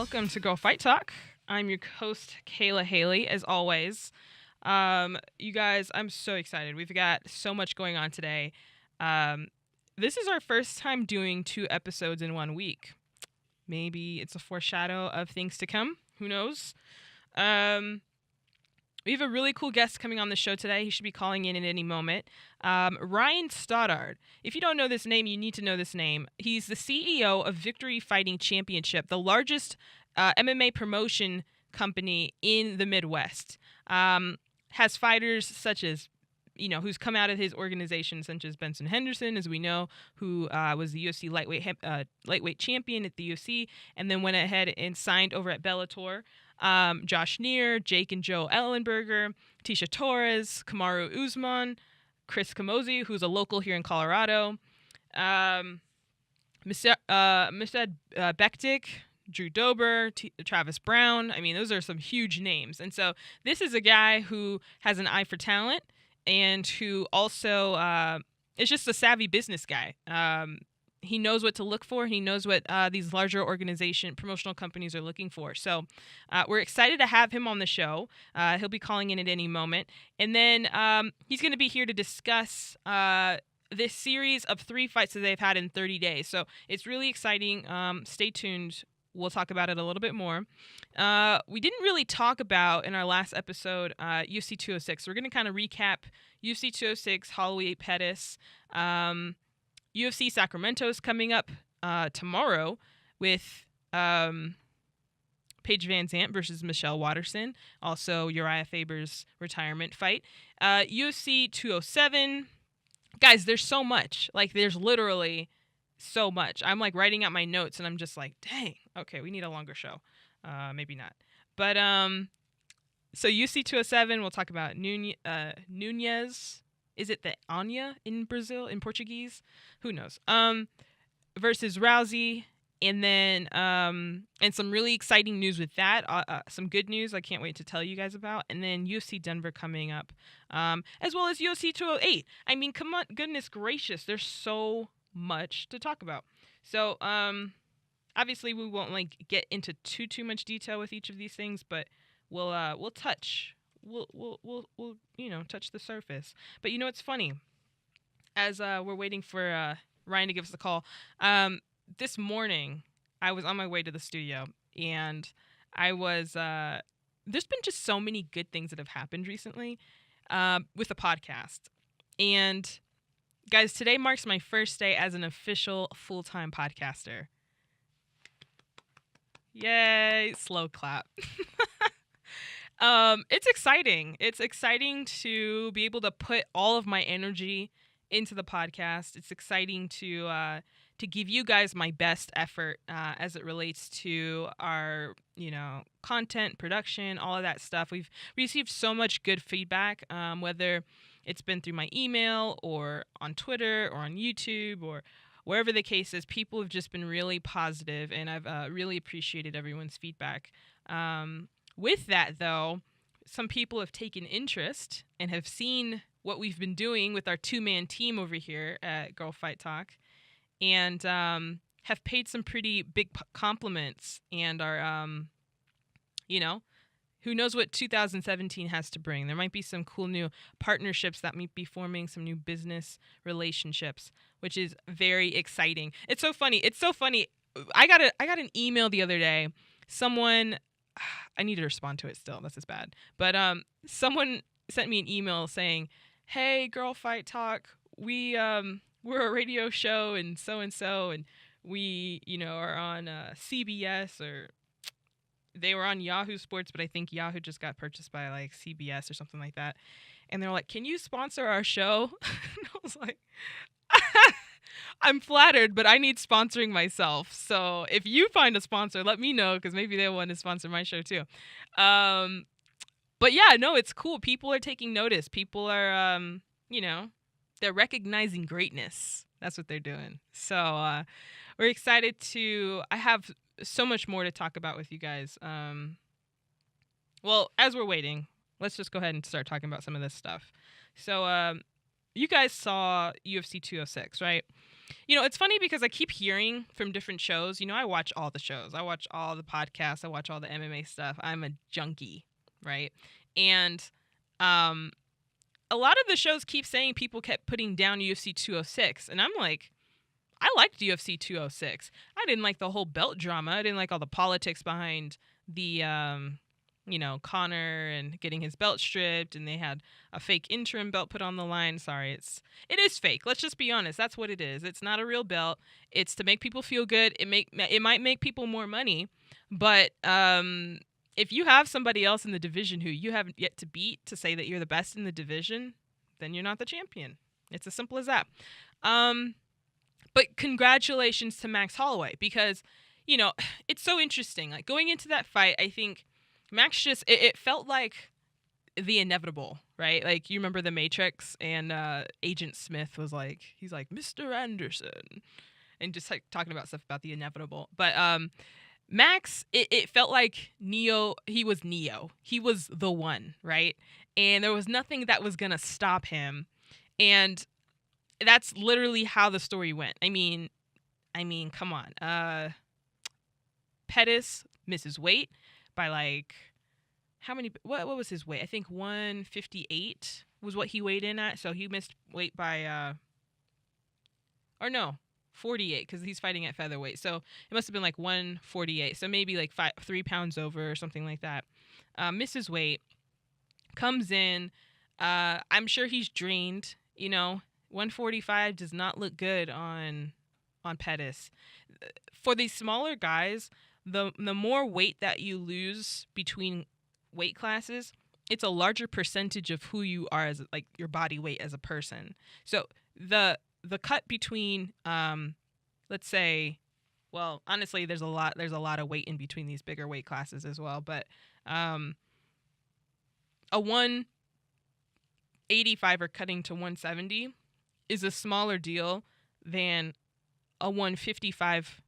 welcome to Girl Fight Talk. I'm your host, Kalah Haley, as always. You guys, I'm so excited. We've got so much going on today. This is our first time doing 2 episodes in 1 week. Maybe it's a foreshadow of things to come. Who knows? We have a really cool guest coming on the show today. He should be calling in at any moment. Ryan Stoddard. If you don't know this name, you need to know this name. He's the CEO of Victory Fighting Championship, the largest MMA promotion company in the Midwest. Has fighters such as, who's come out of his organization, such as Benson Henderson, as we know, who was the UFC lightweight champion at the UFC, and then went ahead and signed over at Bellator. Josh Neer, Jake and Joe Ellenberger, Tisha Torres, Kamaru Usman, Chris Camozzi, who's a local here in Colorado, Misad Bektik, Drew Dober, Travis Brown. I mean, those are some huge names. And so this is a guy who has an eye for talent and who also is just a savvy business guy. He knows what to look for. He knows what these larger promotional companies are looking for. So we're excited to have him on the show. He'll be calling in at any moment. And then he's going to be here to discuss this series of 3 fights that they've had in 30 days. So it's really exciting. Stay tuned. We'll talk about it a little bit more. We didn't really talk about in our last episode UFC 206. We're going to kind of recap UFC 206, Holloway, Pettis. UFC Sacramento is coming up tomorrow with Paige VanZant versus Michelle Waterson. Also, Uriah Faber's retirement fight. UFC 207. Guys, there's so much. Like, there's literally so much. I'm, like, writing out my notes, and I'm just like, dang. Okay, we need a longer show. Maybe not. But, so UFC 207, we'll talk about Nunez. Is it the Anya in Brazil, in Portuguese? Who knows? Versus Rousey. And then, and some really exciting news with that. Some good news I can't wait to tell you guys about. And then UFC Denver coming up. As well as UFC 208. I mean, come on, goodness gracious. There's so much to talk about. So, obviously we won't get into too much detail with each of these things, but we'll touch. We'll touch the surface. But it's funny. As we're waiting for Ryan to give us a call, this morning I was on my way to the studio, and I was there's been just so many good things that have happened recently with the podcast. And guys, today marks my first day as an official full-time podcaster. Yay, slow clap. It's exciting. It's exciting to be able to put all of my energy into the podcast. It's exciting to give you guys my best effort as it relates to our, content, production, all of that stuff. We've received so much good feedback, whether it's been through my email or on Twitter or on YouTube or wherever the case is. People have just been really positive, and I've really appreciated everyone's feedback. With that, though, some people have taken interest and have seen what we've been doing with our 2-man team over here at Girl Fight Talk, and have paid some pretty big compliments, and are, who knows what 2017 has to bring. There might be some cool new partnerships that might be forming, some new business relationships, which is very exciting. It's so funny. I got an email the other day. Someone... I need to respond to it still. This is bad. But someone sent me an email saying, "Hey, Girl Fight Talk, we're a radio show and we, are on CBS, or they were on Yahoo Sports, but I think Yahoo just got purchased by CBS or something like that. And they're like, can you sponsor our show?" And I was like, I'm flattered, but I need sponsoring myself. So if you find a sponsor, let me know, because maybe they want to sponsor my show too. But yeah, no, it's cool. People are taking notice. People are, they're recognizing greatness. That's what they're doing. So we're excited I have so much more to talk about with you guys. Well, as we're waiting, let's just go ahead and start talking about some of this stuff. So you guys saw UFC 206, right? You know, it's funny because I keep hearing from different shows. You know, I watch all the shows. I watch all the podcasts. I watch all the MMA stuff. I'm a junkie, right? And a lot of the shows keep saying people kept putting down UFC 206. And I'm like, I liked UFC 206. I didn't like the whole belt drama. I didn't like all the politics behind the, Conor and getting his belt stripped, and they had a fake interim belt put on the line. Sorry, it is fake. Let's just be honest. That's what it is. It's not a real belt. It's to make people feel good. It might make people more money, but if you have somebody else in the division who you haven't yet to beat to say that you're the best in the division, then you're not the champion. It's as simple as that. But congratulations to Max Holloway, because, you know, it's so interesting. Like, going into that fight, I think Max just, it felt like the inevitable, right? Like, you remember The Matrix, and Agent Smith was like, he's like, Mr. Anderson, and just like talking about stuff about the inevitable. But Max, it felt like Neo, he was Neo. He was the one, right? And there was nothing that was going to stop him. And that's literally how the story went. I mean, come on. Pettis misses weight by like, how many, what was his weight? I think 158 was what he weighed in at. So he missed weight by, 48, because he's fighting at featherweight. So it must have been like 148. So maybe like 3 pounds over or something like that. Misses weight, comes in. I'm sure he's drained, 145 does not look good on Pettis. For these smaller guys, the more weight that you lose between weight classes, it's a larger percentage of who you are as, like, your body weight as a person. So the cut between let's say, well, honestly, there's a lot of weight in between these bigger weight classes as well, but a 185er cutting to 170 is a smaller deal than a 155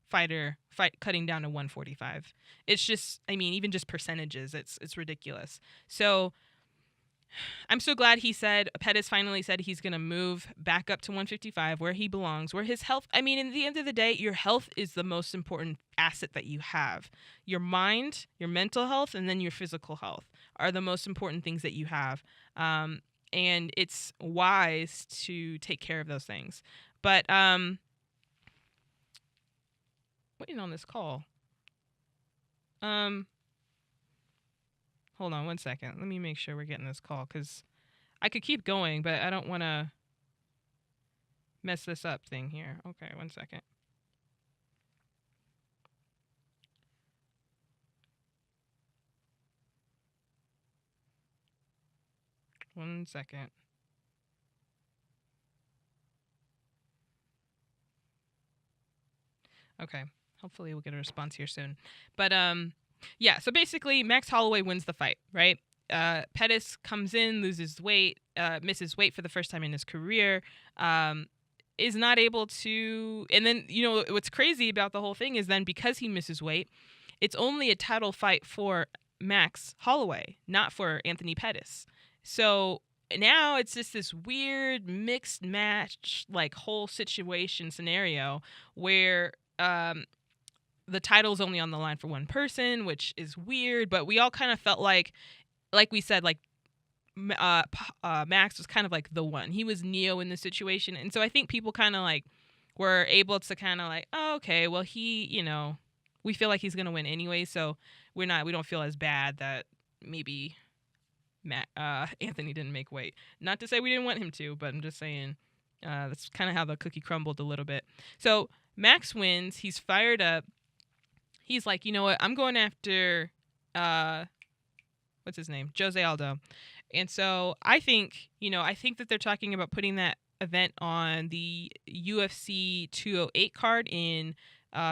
fighter cutting down to 145. It's just, even just percentages, it's ridiculous. So I'm so glad Pettis finally said he's going to move back up to 155, where he belongs, where his health, in the end of the day, your health is the most important asset that you have. Your mind, your mental health, and then your physical health are the most important things that you have. And it's wise to take care of those things. But waiting on this call. Hold on one second. Let me make sure we're getting this call, because I could keep going, but I don't want to mess this up thing here. Okay, one second. One second. Okay. Hopefully we'll get a response here soon. But yeah, so basically Max Holloway wins the fight, right? Pettis comes in, loses weight, misses weight for the first time in his career, is not able to, and then, what's crazy about the whole thing is then, because he misses weight, it's only a title fight for Max Holloway, not for Anthony Pettis. So now it's just this weird mixed match, like, whole situation scenario where the title's only on the line for one person, which is weird, but we all kind of felt like we said, like, Max was kind of like the one. He was Neo in this situation. And so I think people kind of like were able to kind of like, oh, okay, well, he, we feel like he's going to win anyway. So we don't feel as bad that maybe Anthony didn't make weight. Not to say we didn't want him to, but I'm just saying that's kind of how the cookie crumbled a little bit. So Max wins. He's fired up. He's like, you know what? I'm going after, what's his name? Jose Aldo. And so I think that they're talking about putting that event on the UFC 208 card in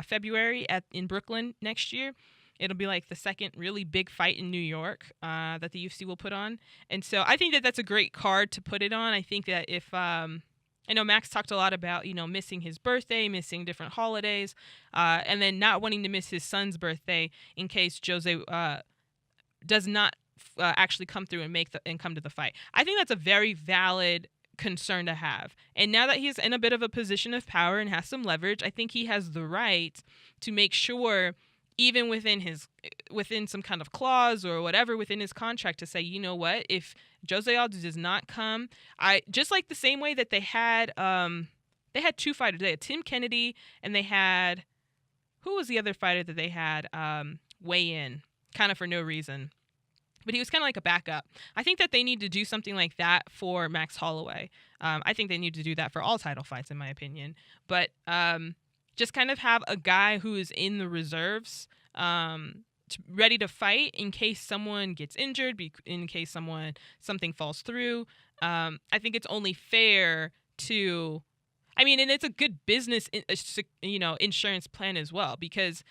February in Brooklyn next year. It'll be like the second really big fight in New York that the UFC will put on. And so I think that that's a great card to put it on. I think that if I know Max talked a lot about, missing his birthday, missing different holidays, and then not wanting to miss his son's birthday in case Jose does not actually come through and come to the fight. I think that's a very valid concern to have. And now that he's in a bit of a position of power and has some leverage, I think he has the right to make sure, even within some kind of clause or whatever within his contract, to say, you know what, if Jose Aldo does not come, I just like the same way that they had two fighters. They had Tim Kennedy, and they had, who was the other fighter that they had weigh in kind of for no reason, but he was kind of like a backup. I think that they need to do something like that for Max Holloway. I think they need to do that for all title fights, in my opinion. But just kind of have a guy who is in the reserves, ready to fight in case someone gets injured, in case something falls through. I think it's only fair to, and it's a good business, insurance plan as well, because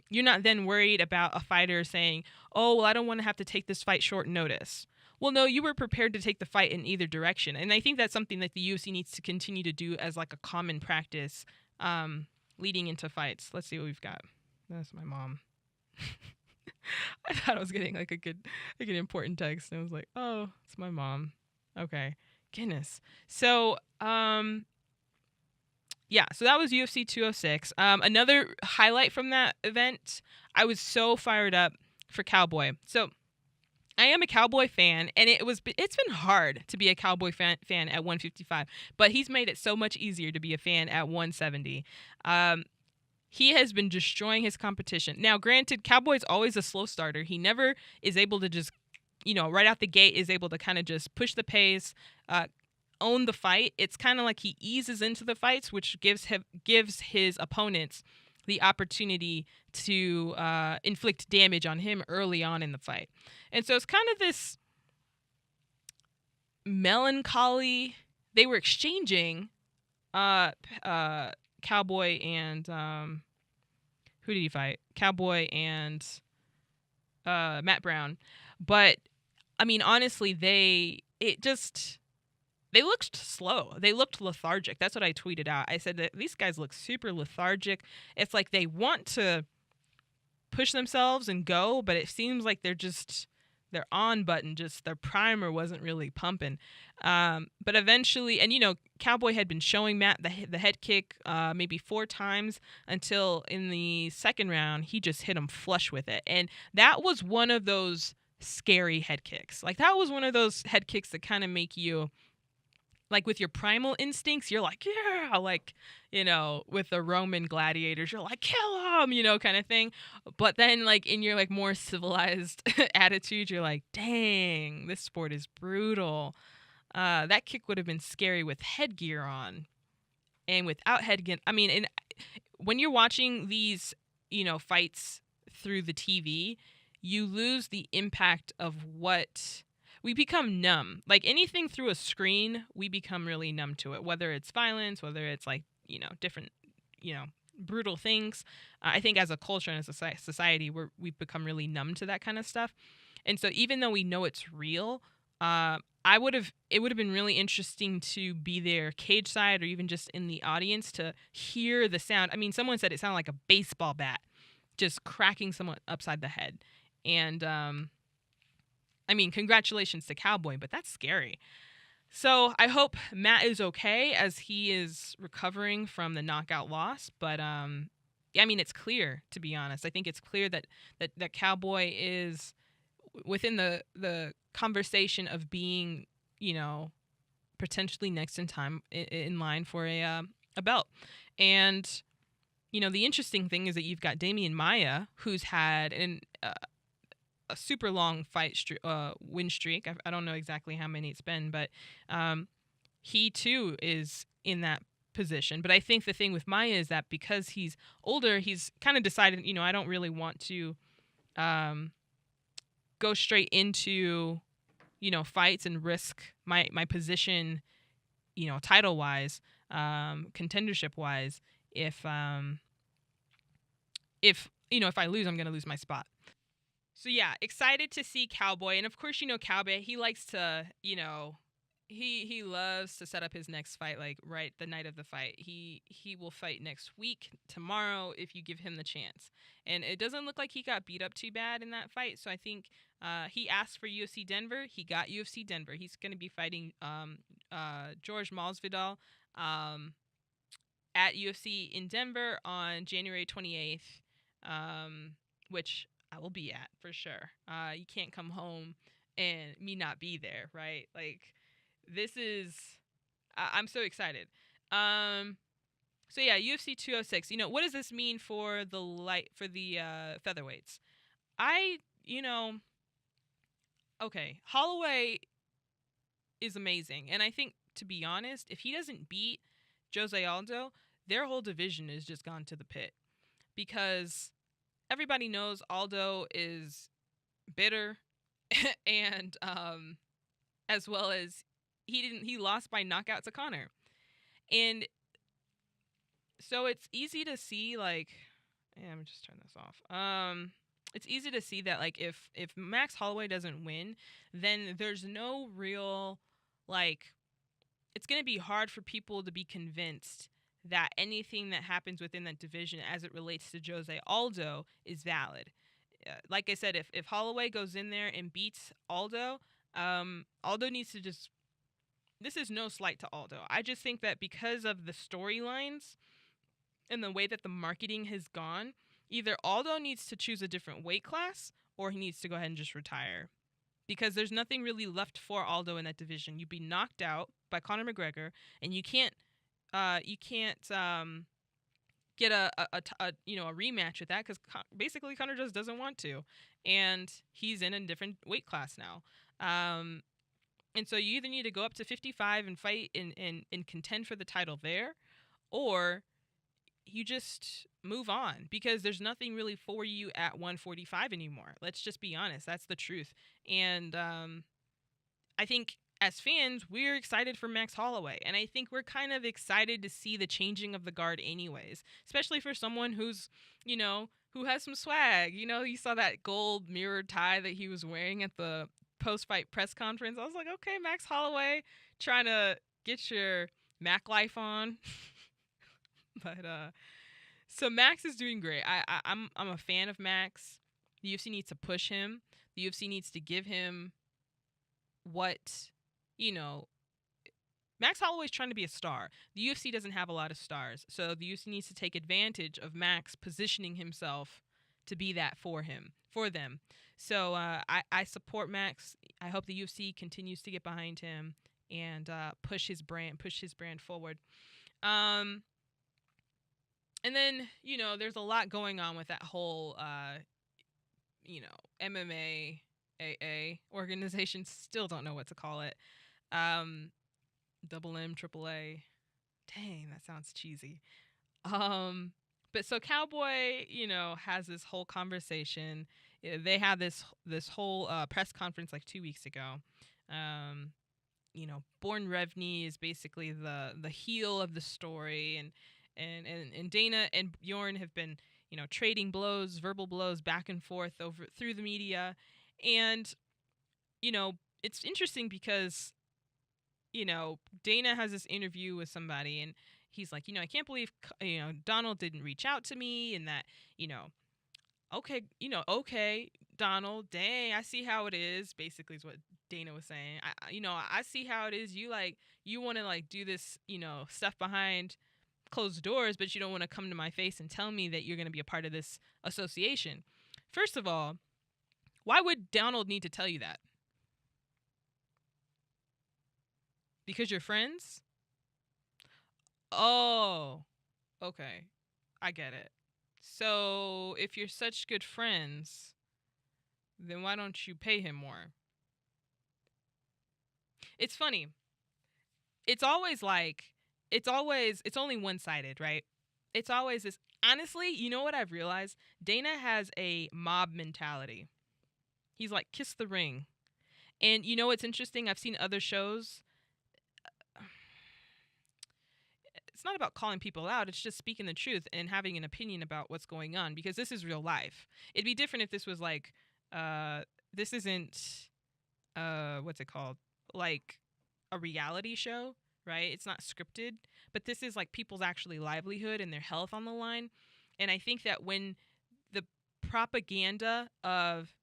you're not then worried about a fighter saying, oh, well, I don't want to have to take this fight short notice. Well, no, you were prepared to take the fight in either direction. And I think that's something that the UFC needs to continue to do as like a common practice leading into fights. Let's see what we've got. That's my mom. I thought I was getting like an important text, and I was like, oh, it's my mom. Okay. Goodness. So, yeah, so that was UFC 206. Another highlight from that event, I was so fired up for Cowboy. So I am a Cowboy fan, and it's been hard to be a Cowboy fan at 155, but he's made it so much easier to be a fan at 170. He has been destroying his competition. Now, granted, Cowboy's always a slow starter. He never is able to just, right out the gate is able to kind of just push the pace, own the fight. It's kind of like he eases into the fights, which gives his opponents the opportunity to inflict damage on him early on in the fight. And so it's kind of this melancholy. They were exchanging Cowboy and who did he fight? Cowboy and Matt Brown. But honestly, they looked slow. They looked lethargic. That's what I tweeted out. I said that these guys look super lethargic. It's like they want to push themselves and go, but it seems like their on button, just their primer wasn't really pumping. But eventually, and Cowboy had been showing Matt the head kick maybe 4 times until in the second round, he just hit him flush with it. And that was one of those scary head kicks. Like, that was one of those head kicks that kind of make you, like, with your primal instincts, you're like, yeah, like, with the Roman gladiators, you're like, kill him, kind of thing. But then, like, in your, like, more civilized attitude, you're like, dang, this sport is brutal. That kick would have been scary with headgear on. And without headgear, and when you're watching these, fights through the TV, you lose the impact of what... We become numb. Like, anything through a screen, we become really numb to it, whether it's violence, whether it's, like, different, brutal things. I think as a culture and as a society, we've become really numb to that kind of stuff. And so even though we know it's real, it would have been really interesting to be there cage side or even just in the audience to hear the sound. Someone said it sounded like a baseball bat just cracking someone upside the head. And, congratulations to Cowboy, but that's scary. So I hope Matt is okay as he is recovering from the knockout loss. But, it's clear, to be honest. I think it's clear that Cowboy is within the conversation of being, potentially next in line for a belt. And, the interesting thing is that you've got Damian Maia, who's had a super long win streak. I don't know exactly how many it's been, but he too is in that position. But I think the thing with Maia is that because he's older, he's kind of decided, I don't really want to go straight into, fights and risk my position, title wise, contendership wise. If I lose, I'm going to lose my spot. So, yeah, excited to see Cowboy. And, of course, Cowboy, he likes to, he loves to set up his next fight, like, right the night of the fight. He will fight next week, tomorrow, if you give him the chance. And it doesn't look like he got beat up too bad in that fight. So I think He asked for UFC Denver. He got UFC Denver. He's going to be fighting George Masvidal at UFC in Denver on January 28th, which I will be at for sure. You can't come home and me not be there, right? Like, this is... I'm so excited. So yeah, UFC 206. What does this mean for the featherweights? Okay, Holloway is amazing, and I think, to be honest, if he doesn't beat Jose Aldo, their whole division is just gone to the pit, because everybody knows Aldo is bitter, and as well as he lost by knockout to Conor, and so it's easy to see, like, let me just turn this off. It's easy to see that, like, if Max Holloway doesn't win, then there's no real, like, it's going to be hard for people to be convinced that anything that happens within that division as it relates to Jose Aldo is valid. Like I said, if Holloway goes in there and beats Aldo, Aldo needs to just... This is no slight to Aldo. I just think that because of the storylines and the way that the marketing has gone, either Aldo needs to choose a different weight class or he needs to go ahead and just retire. Because there's nothing really left for Aldo in that division. You'd be knocked out by Conor McGregor, and you can't get a rematch with that, because basically Conor just doesn't want to, and he's in a different weight class now. And so you either need to go up to 55 and fight and contend for the title there, or you just move on, because there's nothing really for you at 145 anymore. Let's just be honest. That's the truth. And I think as fans, we're excited for Max Holloway. And I think we're kind of excited to see the changing of the guard anyways, especially for someone who's, who has some swag. You saw that gold mirrored tie that he was wearing at the post-fight press conference. I was like, okay, Max Holloway, trying to get your Mac life on. But so Max is doing great. I'm a fan of Max. The UFC needs to push him. The UFC needs to give him what, Max Holloway's trying to be a star. The UFC doesn't have a lot of stars, so the UFC needs to take advantage of Max positioning himself to be that for them. So I support Max. I hope the UFC continues to get behind him and push his brand forward. And then, there's a lot going on with that whole, MMA AA organization. Still don't know what to call it. Double M, Triple A. Dang, that sounds cheesy. But so Cowboy, has this whole conversation. They had this whole press conference like 2 weeks ago. Born Revney is basically the heel of the story, and Dana and Bjorn have been, trading verbal blows back and forth through the media. And, it's interesting because, Dana has this interview with somebody, and he's like, I can't believe, Donald didn't reach out to me, and that, okay, Donald, dang, I see how it is, basically is what Dana was saying. I see how it is. You want to do this, stuff behind closed doors, but you don't want to come to my face and tell me that you're going to be a part of this association. First of all, why would Donald need to tell you that? Because you're friends? Oh, okay. I get it. So if you're such good friends, then why don't you pay him more? It's funny. It's only one-sided, right? It's always this. Honestly, you know what I've realized? Dana has a mob mentality. He's like, kiss the ring. And what's interesting? I've seen other shows. It's not about calling people out. It's just speaking the truth and having an opinion about what's going on, because this is real life. It'd be different if this was like, this isn't, what's it called? Like a reality show, right? It's not scripted, but this is like people's actually livelihood and their health on the line. And I think that when the propaganda of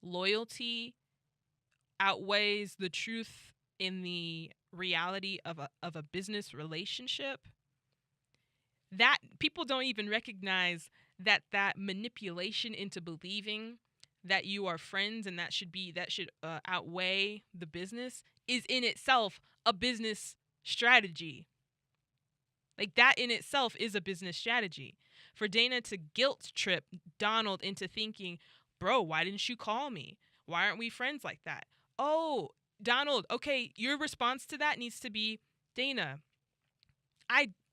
loyalty outweighs the truth in the reality of a business relationship, that people don't even recognize that manipulation into believing that you are friends and that should outweigh the business is in itself a business strategy. Like, that in itself is a business strategy. For Dana to guilt trip Donald into thinking, bro, why didn't you call me? Why aren't we friends like that? Oh, Donald, okay, your response to that needs to be, Dana,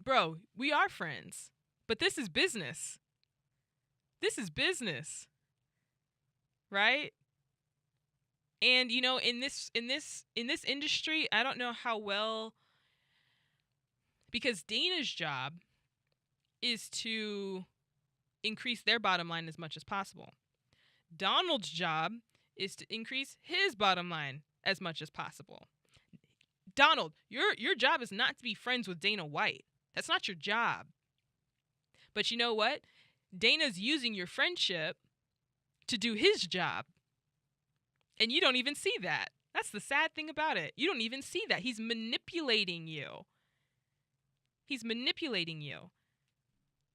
bro, we are friends, but this is business. This is business. Right? And you know, in this industry, I don't know how well, because Dana's job is to increase their bottom line as much as possible. Donald's job is to increase his bottom line as much as possible. Donald, your job is not to be friends with Dana White. That's not your job. But you know what? Dana's using your friendship to do his job. And you don't even see that. That's the sad thing about it. You don't even see that. He's manipulating you. He's manipulating you.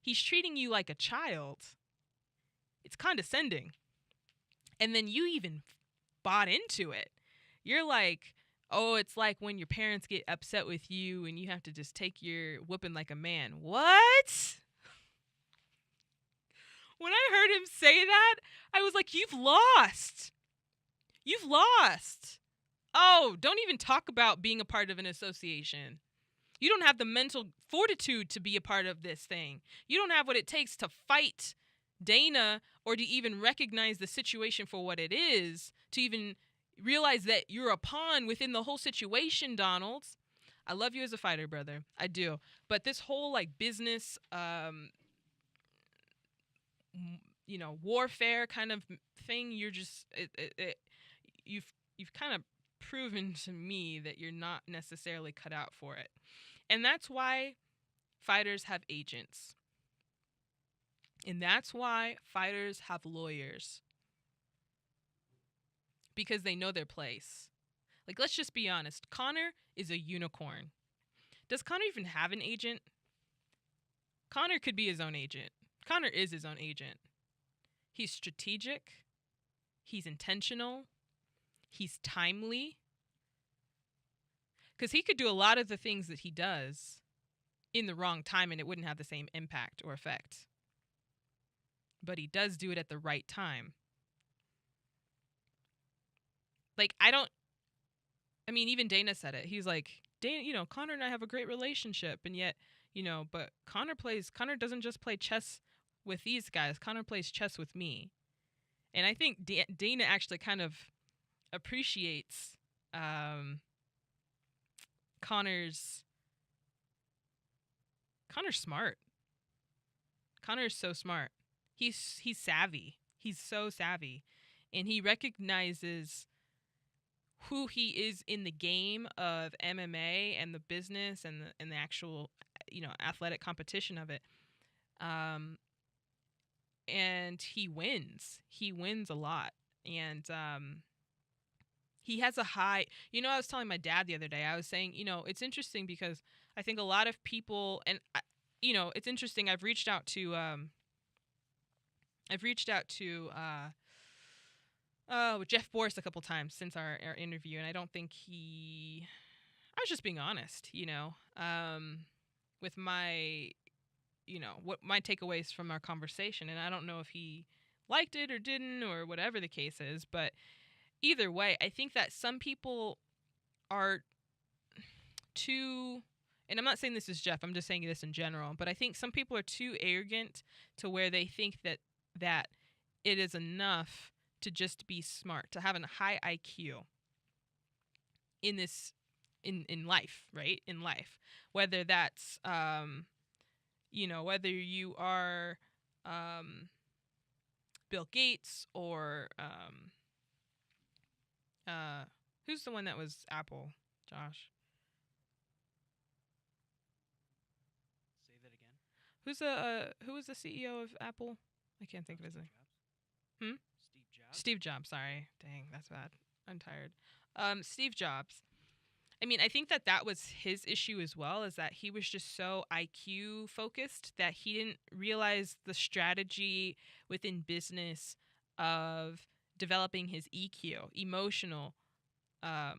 He's treating you like a child. It's condescending. And then you even bought into it. You're like, oh, it's like when your parents get upset with you and you have to just take your whooping like a man. What? When I heard him say that, I was like, you've lost. You've lost. Oh, don't even talk about being a part of an association. You don't have the mental fortitude to be a part of this thing. You don't have what it takes to fight Dana or to even recognize the situation for what it is, to even realize that you're a pawn within the whole situation, Donald. I love you as a fighter, brother. I do. But this whole like business, warfare kind of thing, you're just, you've kind of proven to me that you're not necessarily cut out for it. And that's why fighters have agents. And that's why fighters have lawyers. Because they know their place. Like, let's just be honest. Conor is a unicorn. Does Conor even have an agent? Conor could be his own agent. Conor is his own agent. He's strategic. He's intentional. He's timely. Because he could do a lot of the things that he does in the wrong time and it wouldn't have the same impact or effect. But he does do it at the right time. Like, even Dana said it. He's like, Dana, Conor and I have a great relationship. And yet, but Conor doesn't just play chess with these guys. Conor plays chess with me. And I think Dana actually kind of appreciates Conor's smart. Conor's so smart. He's savvy. He's so savvy. And he recognizes who he is in the game of MMA and the business and the actual, athletic competition of it. And he wins. He wins a lot. And he has a high, I was telling my dad the other day, I was saying, it's interesting because I think a lot of people, and it's interesting. I've reached out to Jeff Boris a couple times since our interview, and I don't think I was just being honest, with my, what my takeaways from our conversation, and I don't know if he liked it or didn't or whatever the case is, but either way, I think that some people are too, and I'm not saying this is Jeff, I'm just saying this in general, but I think some people are too arrogant to where they think that it is enough to just be smart, to have a high IQ in this, in life, right? In life, whether that's, whether you are Bill Gates or who's the one that was Apple, Josh? Say that again. Who was the CEO of Apple? I can't think of his name. Steve Jobs, sorry. Dang, that's bad. I'm tired. Steve Jobs. I mean, I think that was his issue as well, is that he was just so IQ focused that he didn't realize the strategy within business of developing his EQ, emotional, I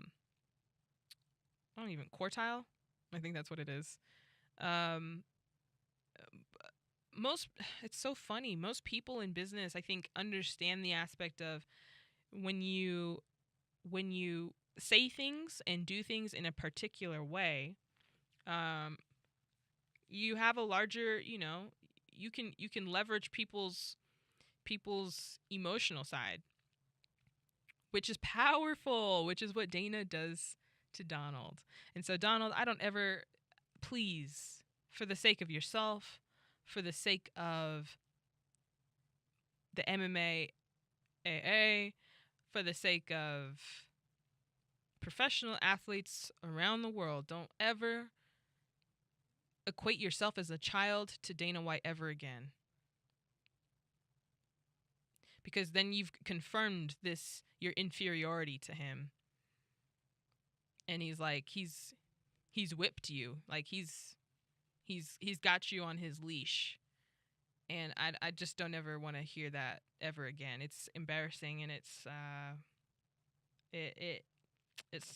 don't even, quartile? I think that's what it is. Um, most, it's so funny. Most people in business, I think, understand the aspect of when you say things and do things in a particular way, you have a larger, you can leverage people's emotional side, which is powerful, which is what Dana does to Donald. And so Donald, I don't ever, please, for the sake of yourself, for the sake of the MMA AA, for the sake of professional athletes around the world, don't ever equate yourself as a child to Dana White ever again. Because then you've confirmed your inferiority to him. And he's like, he's whipped you. Like he's got you on his leash. And I just don't ever want to hear that ever again. It's embarrassing, and it's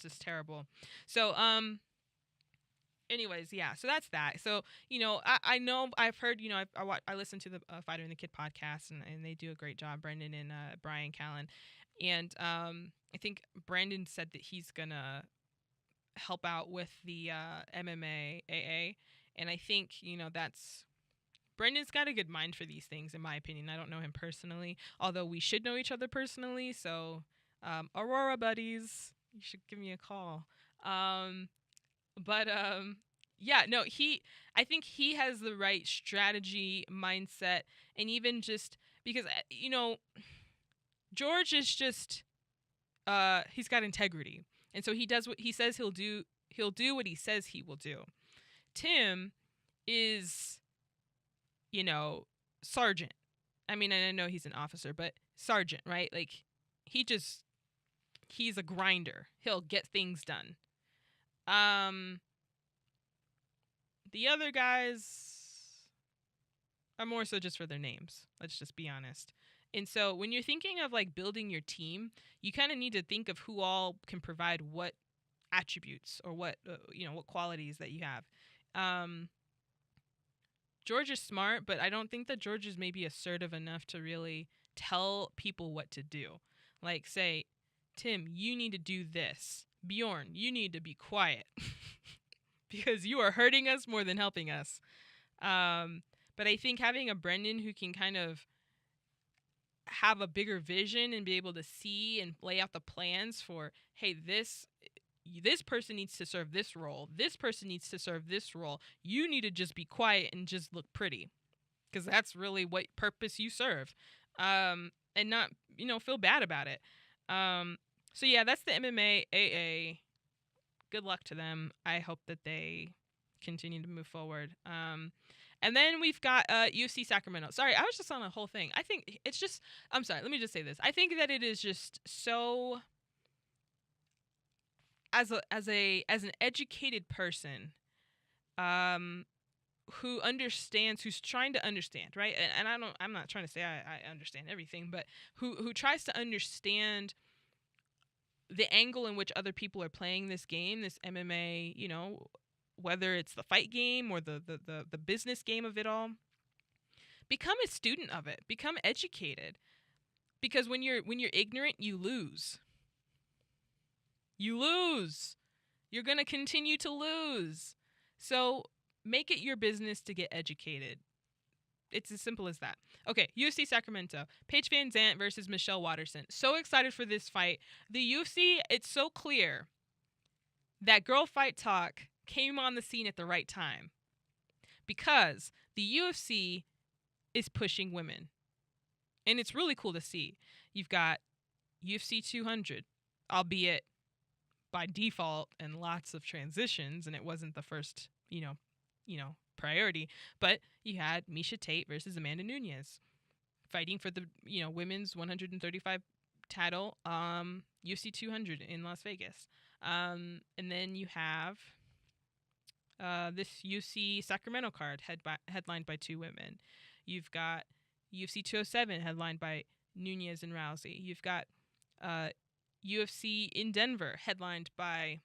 just terrible. So anyways, yeah, so that's that. So, I know I've heard, I listened to the Fighter and the Kid podcast, and they do a great job, Brendan and Brian Callen. And I think Brandon said that he's going to help out with the MMA AA. And I think, Brendan's got a good mind for these things, in my opinion. I don't know him personally, although we should know each other personally. So, Aurora buddies, you should give me a call. Yeah, no, I think he has the right strategy, mindset, and even just because, George is just, he's got integrity. And so he does what he says he'll do what he says he will do. Tim is, sergeant. I mean, I know he's an officer, but sergeant, right? Like, he's a grinder. He'll get things done. The other guys are more so just for their names. Let's just be honest. And so when you're thinking of like building your team, you kind of need to think of who all can provide what attributes or what qualities that you have. George is smart, but I don't think that George is maybe assertive enough to really tell people what to do. Like, say, Tim, you need to do this. Bjorn, you need to be quiet because you are hurting us more than helping us. But I think having a Brendan who can kind of have a bigger vision and be able to see and lay out the plans for, hey, this person needs to serve this role. This person needs to serve this role. You need to just be quiet and just look pretty, because that's really what purpose you serve. And not, feel bad about it. So yeah, that's the MMA AA. Good luck to them. I hope that they continue to move forward. And then we've got UFC Sacramento. Sorry, I was just on a whole thing. I think it's just, I'm sorry, let me just say this. I think that it is just so, as an educated person, who understands, who's trying to understand, right? And I'm not trying to say I understand everything, but who tries to understand the angle in which other people are playing this game, this MMA, whether it's the fight game or the business game of it all. Become a student of it. Become educated. Because when you're ignorant, you lose. You lose. You're going to continue to lose. So make it your business to get educated. It's as simple as that. Okay, UFC Sacramento. Paige VanZant versus Michelle Waterson. So excited for this fight. The UFC, it's so clear that Girl Fight Talk came on the scene at the right time, because the UFC is pushing women. And it's really cool to see. You've got UFC 200, albeit by default and lots of transitions, and it wasn't the first, priority, but you had Miesha Tate versus Amanda Nunes fighting for the, women's 135 title, UFC 200 in Las Vegas. And then you have this UFC Sacramento card headlined by 2 women. You've got UFC 207 headlined by Nunes and Rousey. You've got UFC in Denver headlined by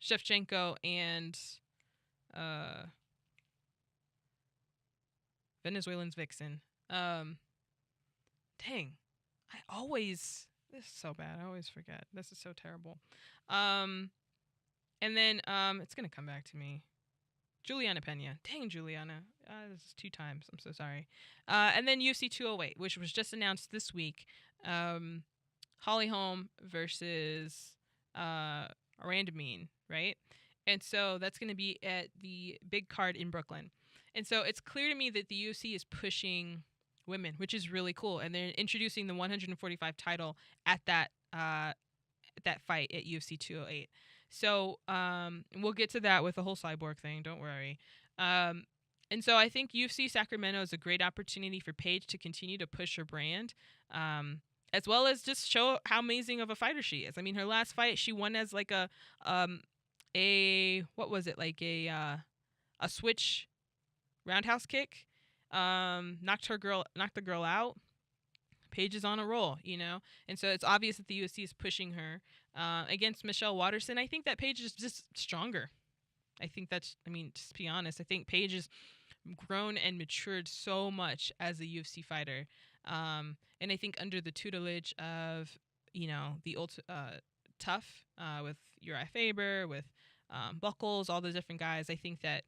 Shevchenko and Venezuelan's Vixen. Dang. This is so bad. I always forget. This is so terrible. And then it's going to come back to me. Juliana Pena. Dang, Juliana. This is 2 times. I'm so sorry. And then UFC 208, which was just announced this week. Holly Holm versus Arandamine, right? And so that's going to be at the big card in Brooklyn. And so it's clear to me that the UFC is pushing women, which is really cool. And they're introducing the 145 title at that fight at UFC 208. So we'll get to that with the whole Cyborg thing. Don't worry. And so I think UFC Sacramento is a great opportunity for Paige to continue to push her brand, as well as just show how amazing of a fighter she is. I mean, her last fight, she won as like a what was it, like a switch roundhouse kick, knocked the girl out. Paige is on a roll, you know, and so it's obvious that the UFC is pushing her against Michelle Waterson. I think that Paige is just stronger. I think just to be honest, I think Paige has grown and matured so much as a UFC fighter, and I think under the tutelage of, you know, the tough with Uriah Faber, with Buckles, all the different guys, I think that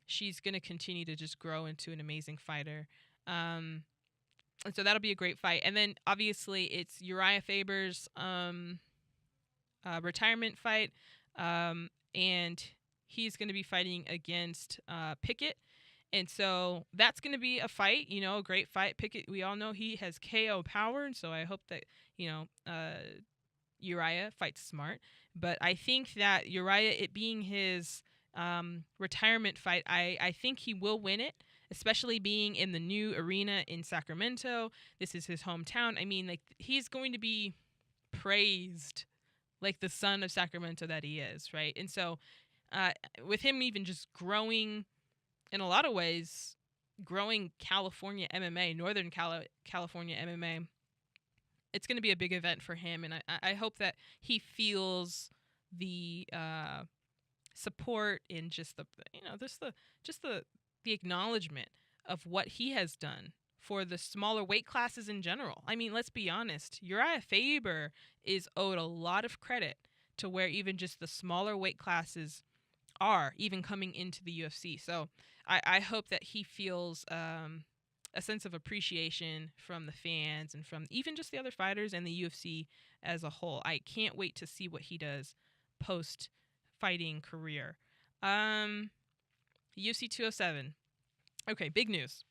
she's going to continue to just grow into an amazing fighter. And so that'll be a great fight. And then obviously it's Uriah Faber's retirement fight, and he's going to be fighting against Pickett. And so that's going to be a fight, you know, a great fight. Pickett, we all know he has KO power, and so I hope that, you know, Uriah fights smart. But I think that Uriah, it being his retirement fight, I think he will win it, especially being in the new arena in Sacramento. This is his hometown. I mean, like, he's going to be praised like the son of Sacramento that he is, right? And so with him even just growing, in a lot of ways, growing California MMA, Northern California MMA, it's going to be a big event for him. And I hope that he feels the support and just the, you know, the acknowledgement of what he has done for the smaller weight classes in general. I mean, let's be honest. Uriah Faber is owed a lot of credit to where even just the smaller weight classes are, even coming into the UFC. So I hope that he feels a sense of appreciation from the fans and from even just the other fighters and the UFC as a whole. I can't wait to see what he does post-fighting career. UFC 207. Okay, big news.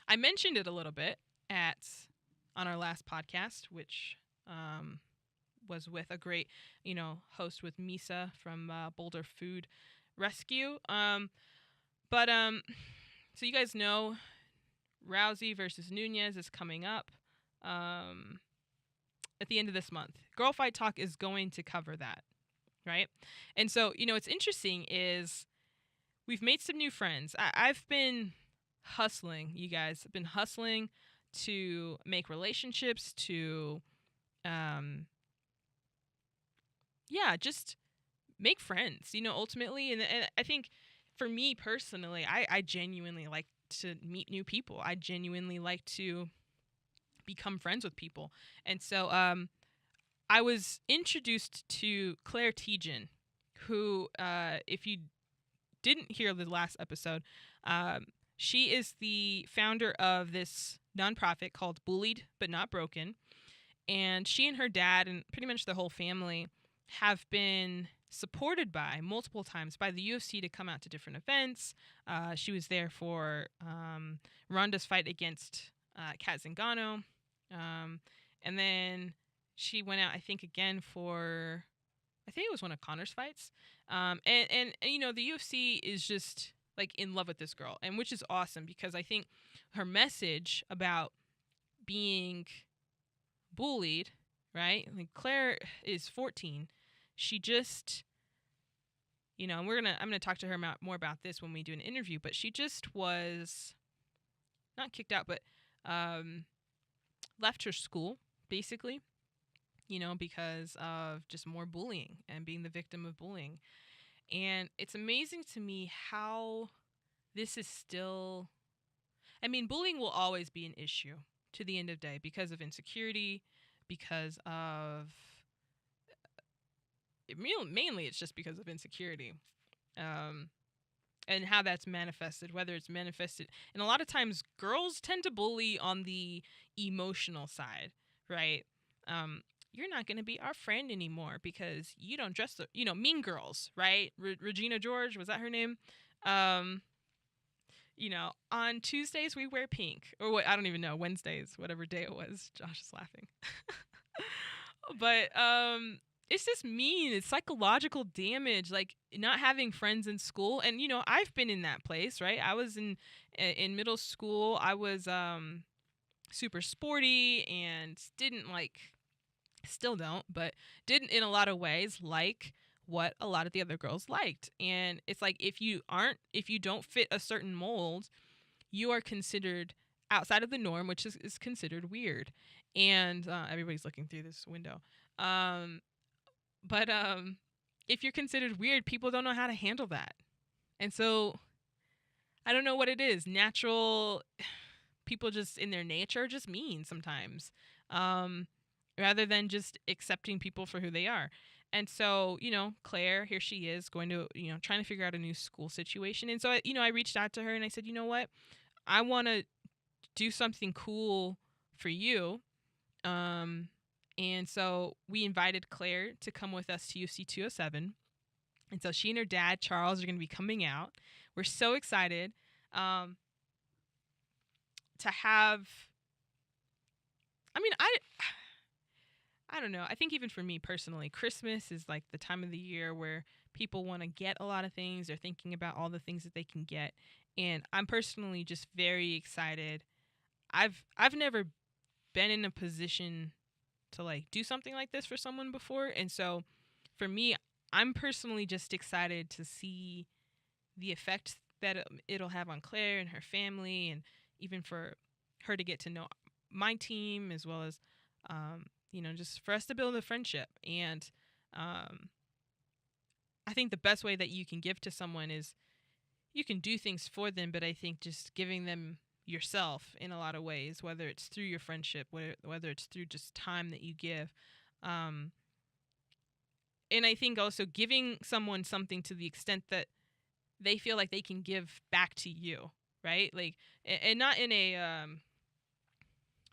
I mentioned it a little bit on our last podcast, which was with a great, you know, host with Misa from Boulder Food Rescue. So you guys know Rousey versus Nunes is coming up at the end of this month. Girl Fight Talk is going to cover that, right? And so, you know, what's interesting is we've made some new friends. I've been hustling, you guys. I've been hustling to make relationships, to just make friends, you know, ultimately. And I think for me personally, I genuinely like to meet new people. I genuinely like to become friends with people. And so I was introduced to Claire Teitgen, who, if you didn't hear the last episode, she is the founder of this nonprofit called Bullied But Not Broken. And she and her dad and pretty much the whole family have been supported by multiple times by the UFC to come out to different events. She was there for Ronda's fight against Kat Zingano. And then she went out, I think, again for, I think it was one of Connor's fights. And you know, the UFC is just like in love with this girl, and which is awesome, because I think her message about being bullied, right? Like Claire is 14. She just, and I'm gonna talk to her more about this when we do an interview. But she just was not kicked out, but left her school basically, because of just more bullying and being the victim of bullying. And it's amazing to me how this is still. I mean, bullying will always be an issue to the end of the day because of insecurity, because of mainly it's just because of insecurity, and how that's manifested, whether it's manifested. And a lot of times girls tend to bully on the emotional side, right? You're not going to be our friend anymore because you don't dress, Mean Girls, right? Regina George, was that her name? On Tuesdays we wear pink, or what? I don't even know. Wednesdays, whatever day it was. Josh is laughing. But it's just mean. It's psychological damage, like not having friends in school. And I've been in that place, right? I was in middle school. I was super sporty and didn't still don't, but didn't in a lot of ways like what a lot of the other girls liked. And it's like if you don't fit a certain mold, you are considered outside of the norm, which is considered weird. And everybody's looking through this window. But if you're considered weird, people don't know how to handle that. And so I don't know what it is. Natural people just in their nature are just mean sometimes, rather than just accepting people for who they are. And so, Claire, here she is going to, trying to figure out a new school situation. And so, I reached out to her and I said, you know what? I want to do something cool for you. And so we invited Claire to come with us to UFC 207. And so she and her dad, Charles, are going to be coming out. We're so excited to have. I don't know. I think even for me personally, Christmas is like the time of the year where people want to get a lot of things. They're thinking about all the things that they can get. And I'm personally just very excited. I've never been in a position to do something like this for someone before. And so for me, I'm personally just excited to see the effect that it'll have on Claire and her family, and even for her to get to know my team, as well as, just for us to build a friendship. And I think the best way that you can give to someone is you can do things for them, but I think just giving them yourself in a lot of ways, whether it's through your friendship, whether it's through just time that you give. And I think also giving someone something to the extent that they feel like they can give back to you, right? And not in a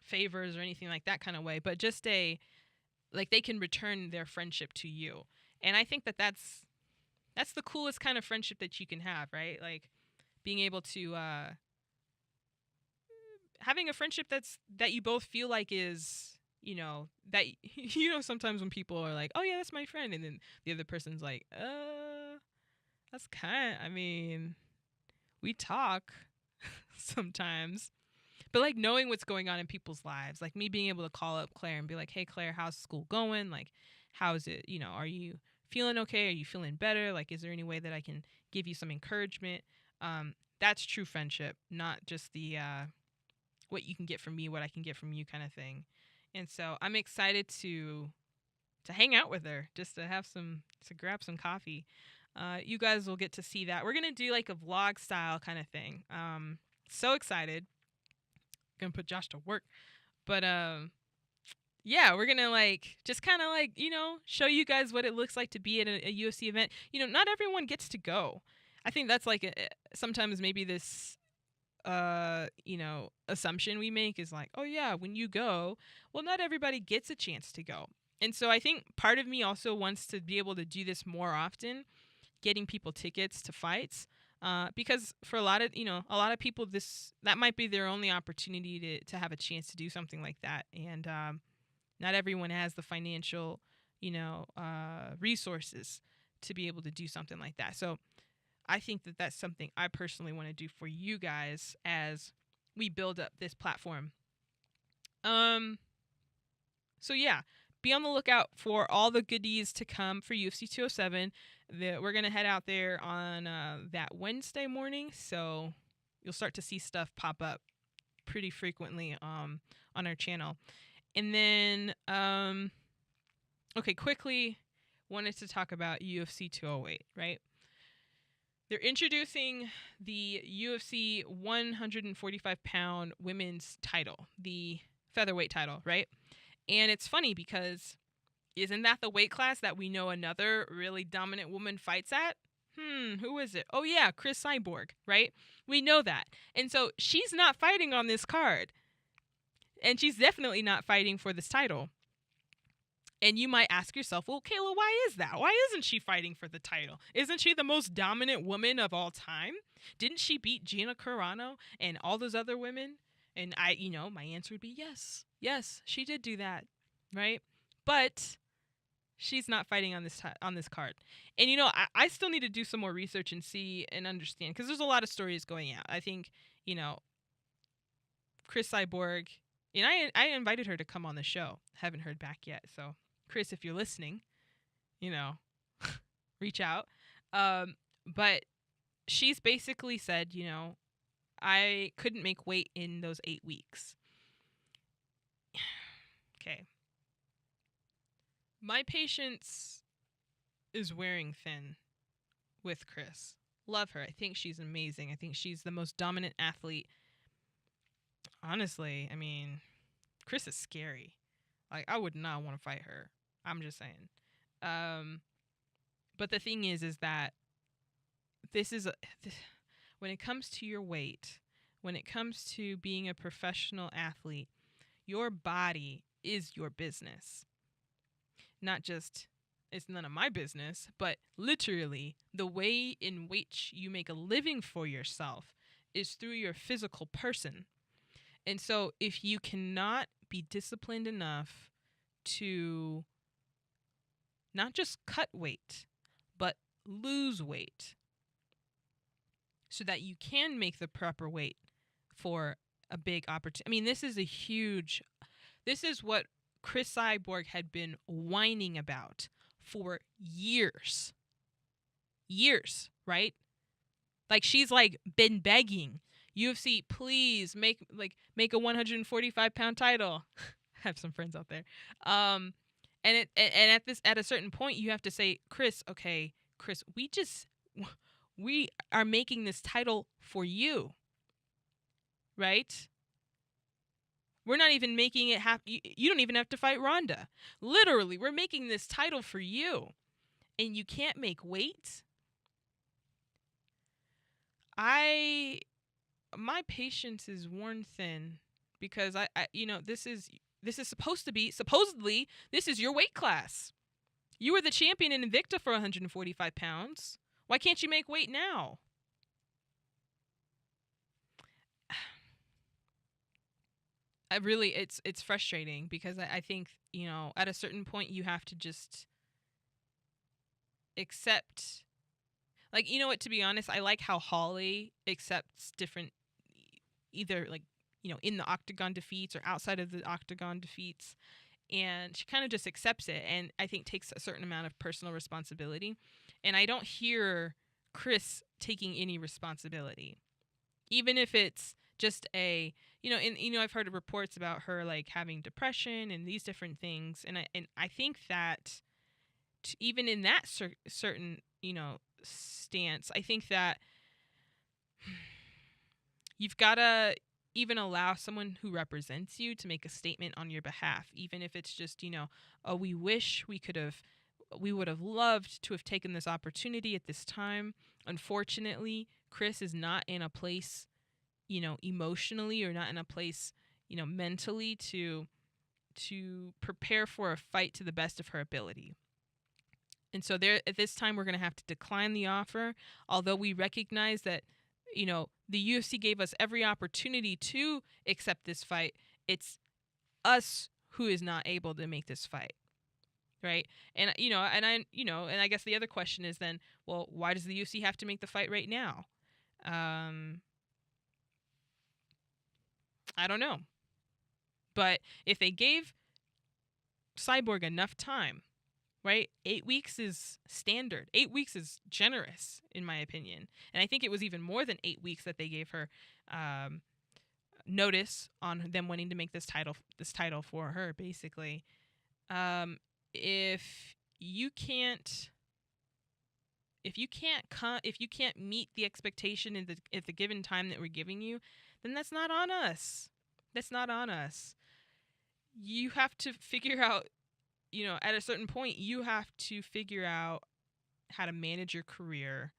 favors or anything like that kind of way, but just they can return their friendship to you. And I think that's the coolest kind of friendship that you can have, right? Being able to having a friendship that you both feel like is, that sometimes when people are like, oh yeah, that's my friend, and then the other person's like, that's we talk sometimes. But knowing what's going on in people's lives, me being able to call up Claire and be like, hey Claire, how's school going? How is it? Are you feeling okay? Are you feeling better? Is there any way that I can give you some encouragement? That's true friendship, not just the what you can get from me, what I can get from you kind of thing. And so I'm excited to hang out with her, just to grab some coffee. You guys will get to see that. We're gonna do a vlog style kind of thing. So excited. Gonna put Josh to work, but yeah, we're gonna just kind of show you guys what it looks like to be at a UFC event. Not everyone gets to go. I think that's sometimes maybe this assumption we make is oh yeah, when you go, well, not everybody gets a chance to go. And so I think part of me also wants to be able to do this more often, getting people tickets to fights. Because for a lot of people, that might be their only opportunity to have a chance to do something like that. And not everyone has the financial, resources to be able to do something like that. So I think that that's something I personally want to do for you guys as we build up this platform. So yeah, be on the lookout for all the goodies to come for UFC 207. We're gonna head out there on that Wednesday morning, so you'll start to see stuff pop up pretty frequently on our channel. And then okay, quickly wanted to talk about UFC 208, right? They're introducing the UFC 145-pound women's title, the featherweight title, right? And it's funny because isn't that the weight class that we know another really dominant woman fights at? Who is it? Oh yeah, Cris Cyborg, right? We know that. And so she's not fighting on this card. And she's definitely not fighting for this title. And you might ask yourself, well, Kalah, why is that? Why isn't she fighting for the title? Isn't she the most dominant woman of all time? Didn't she beat Gina Carano and all those other women? And my answer would be yes. Yes, she did do that, right? But she's not fighting on this card. And, I still need to do some more research and see and understand, because there's a lot of stories going out. I think, Cris Cyborg, and I invited her to come on the show. Haven't heard back yet. So, Cris, if you're listening, reach out. But she's basically said, I couldn't make weight in those 8 weeks. Okay. My patience is wearing thin with Cris. Love her. I think she's amazing. I think she's the most dominant athlete. Honestly, I mean, Cris is scary. Like, I would not want to fight her. I'm just saying. But the thing is that when it comes to your weight, when it comes to being a professional athlete, your body is your business. Not just, it's none of my business, but literally the way in which you make a living for yourself is through your physical person. And so if you cannot be disciplined enough to not just cut weight, but lose weight so that you can make the proper weight for a big opportunity. I mean, this is what Cris Cyborg had been whining about for years. Years, right? Like, she's been begging UFC, please make a 145-pound title. I have some friends out there. And at a certain point you have to say, Cris, we are making this title for you. Right? We're not even making it you don't even have to fight Ronda. Literally, we're making this title for you. And you can't make weight? My patience is worn thin because this is supposedly this is your weight class. You were the champion in Invicta for 145 pounds. Why can't you make weight now? It's frustrating because I think, at a certain point you have to just accept, to be honest, I like how Holloway accepts different, either in the octagon defeats or outside of the octagon defeats, and she kind of just accepts it and I think takes a certain amount of personal responsibility. And I don't hear Cris taking any responsibility, even if it's just I've heard reports about her having depression and these different things, and I think that even in that certain stance, I think that you've got to even allow someone who represents you to make a statement on your behalf, even if it's just we wish we would have loved to have taken this opportunity at this time. Unfortunately, Cris is not in a place emotionally, or not in a place mentally to prepare for a fight to the best of her ability. And so at this time we're going to have to decline the offer, although we recognize that the UFC gave us every opportunity to accept this fight. It's us who is not able to make this fight, right? And I guess the other question is then, well, why does the UFC have to make the fight right now? I don't know. But if they gave Cyborg enough time, right? 8 weeks is standard. 8 weeks is generous, in my opinion. And I think it was even more than 8 weeks that they gave her notice on them wanting to make this title for her, basically. If you can't meet the expectation at the given time that we're giving you, then that's not on us. That's not on us. You have to figure out, at a certain point, you have to figure out how to manage your career,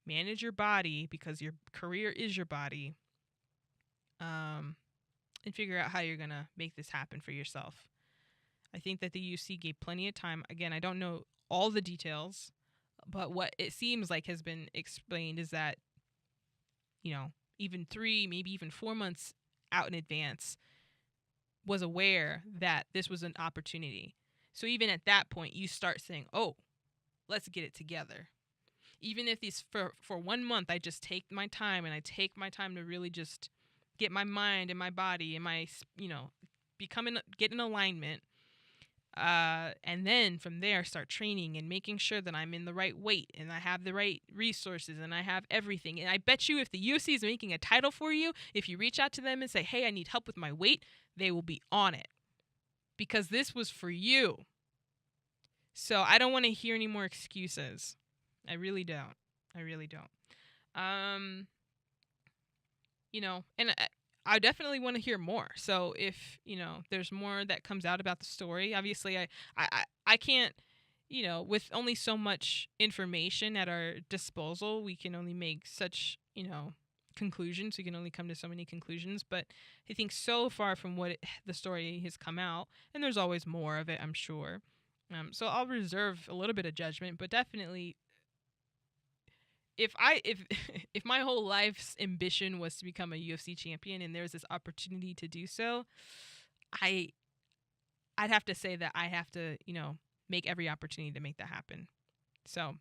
manage your body, because your career is your body, and figure out how you're going to make this happen for yourself. I think that the UFC gave plenty of time. Again, I don't know all the details, but what it seems like has been explained is that, even 3, maybe even 4 months out in advance, was aware that this was an opportunity. So even at that point, you start saying, oh, let's get it together. Even if these for 1 month, I just take my time, and I take my time to really just get my mind and my body and my, get in alignment. And then from there, start training and making sure that I'm in the right weight and I have the right resources and I have everything. And I bet you if the UFC is making a title for you, if you reach out to them and say, hey, I need help with my weight, they will be on it. Because this was for you. So I don't want to hear any more excuses. I really don't. And I definitely want to hear more. So if, there's more that comes out about the story, obviously I can't, with only so much information at our disposal, we can only make such, conclusions. We can only come to so many conclusions. But I think so far from the story has come out, and there's always more of it, I'm sure. So I'll reserve a little bit of judgment, but definitely if my whole life's ambition was to become a UFC champion and there's this opportunity to do so, I'd have to say that I have to, make every opportunity to make that happen. So,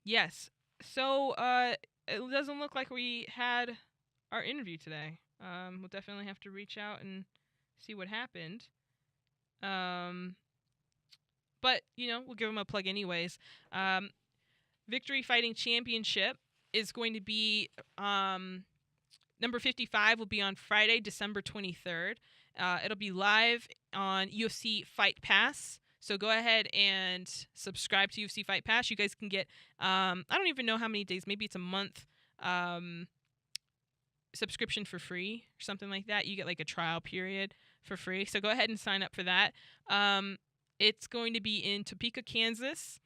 yes. So, it doesn't look like we had our interview today. We'll definitely have to reach out and see what happened. But, we'll give them a plug anyways. Victory Fighting Championship is going to be, number 55 will be on Friday, December 23rd. It'll be live on UFC Fight Pass. So go ahead and subscribe to UFC Fight Pass. You guys can get, I don't even know how many days, maybe it's a month, subscription for free or something like that. You get like a trial period for free. So go ahead and sign up for that. It's going to be in Topeka, Kansas.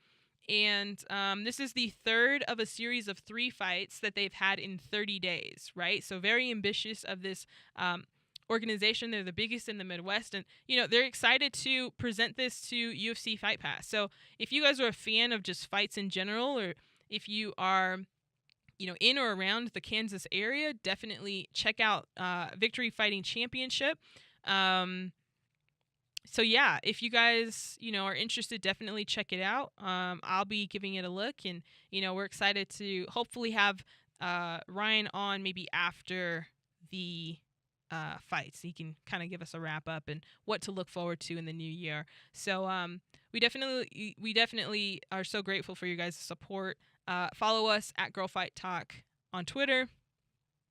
And this is the third of a series of 3 fights that they've had in 30 days, right? So very ambitious of this organization. They're the biggest in the Midwest. And, they're excited to present this to UFC Fight Pass. So if you guys are a fan of just fights in general, or if you are, in or around the Kansas area, definitely check out Victory Fighting Championship. So yeah, if you guys, are interested, definitely check it out. I'll be giving it a look, and, we're excited to hopefully have Ryan on maybe after the fights. He can kind of give us a wrap up and what to look forward to in the new year. So we definitely are so grateful for you guys' support. Follow us at Girl Fight Talk on Twitter.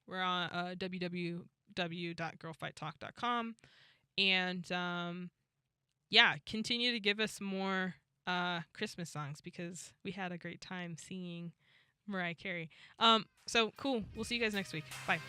We're on www.girlfighttalk.com. And continue to give us more Christmas songs, because we had a great time singing Mariah Carey. So cool. We'll see you guys next week. Bye.